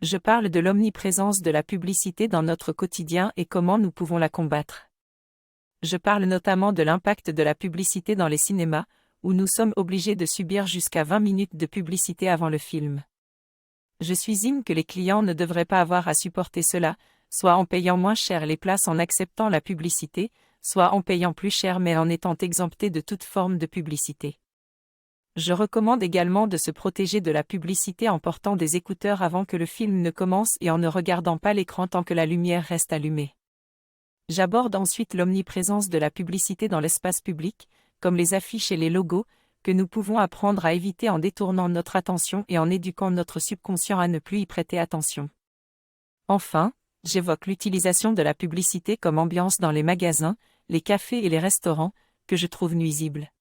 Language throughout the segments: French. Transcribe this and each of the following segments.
Je parle de l'omniprésence de la publicité dans notre quotidien et comment nous pouvons la combattre. Je parle notamment de l'impact de la publicité dans les cinémas, où nous sommes obligés de subir jusqu'à 20 minutes de publicité avant le film. Je suis que les clients ne devraient pas avoir à supporter cela, soit en payant moins cher les places en acceptant la publicité, soit en payant plus cher mais en étant exemptés de toute forme de publicité. Je recommande également de se protéger de la publicité en portant des écouteurs avant que le film ne commence et en ne regardant pas l'écran tant que la lumière reste allumée. J'aborde ensuite l'omniprésence de la publicité dans l'espace public, comme les affiches et les logos, que nous pouvons apprendre à éviter en détournant notre attention et en éduquant notre subconscient à ne plus y prêter attention. Enfin, j'évoque l'utilisation de la publicité comme ambiance dans les magasins, les cafés et les restaurants, que je trouve nuisible.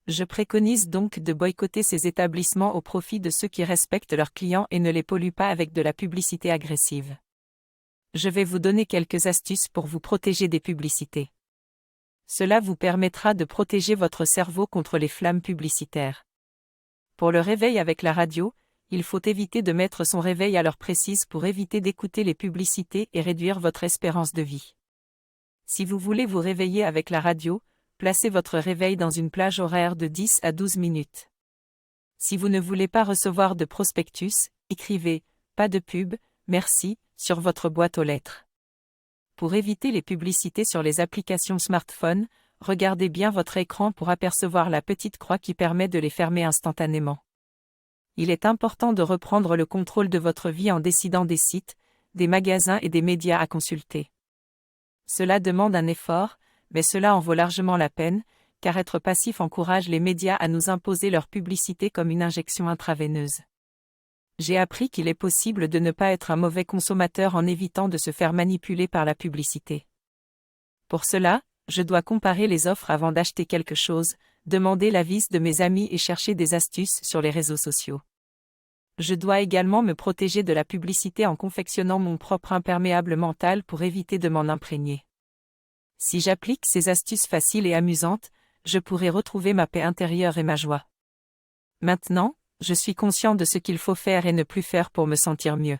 Je préconise donc de boycotter ces établissements au profit de ceux qui respectent leurs clients et ne les polluent pas avec de la publicité agressive. Je vais vous donner quelques astuces pour vous protéger des publicités. Cela vous permettra de protéger votre cerveau contre les flammes publicitaires. Pour le réveil avec la radio, il faut éviter de mettre son réveil à l'heure précise pour éviter d'écouter les publicités et réduire votre espérance de vie. Si vous voulez vous réveiller avec la radio, placez votre réveil dans une plage horaire de 10 à 12 minutes. Si vous ne voulez pas recevoir de prospectus, écrivez « Pas de pub, merci » sur votre boîte aux lettres. Pour éviter les publicités sur les applications smartphone, regardez bien votre écran pour apercevoir la petite croix qui permet de les fermer instantanément. Il est important de reprendre le contrôle de votre vie en décidant des sites, des magasins et des médias à consulter. Cela demande un effort, mais cela en vaut largement la peine, car être passif encourage les médias à nous imposer leur publicité comme une injection intraveineuse. J'ai appris qu'il est possible de ne pas être un mauvais consommateur en évitant de se faire manipuler par la publicité. Pour cela, je dois comparer les offres avant d'acheter quelque chose, demander l'avis de mes amis et chercher des astuces sur les réseaux sociaux. Je dois également me protéger de la publicité en confectionnant mon propre imperméable mental pour éviter de m'en imprégner. Si j'applique ces astuces faciles et amusantes, je pourrai retrouver ma paix intérieure et ma joie. Maintenant, je suis conscient de ce qu'il faut faire et ne plus faire pour me sentir mieux.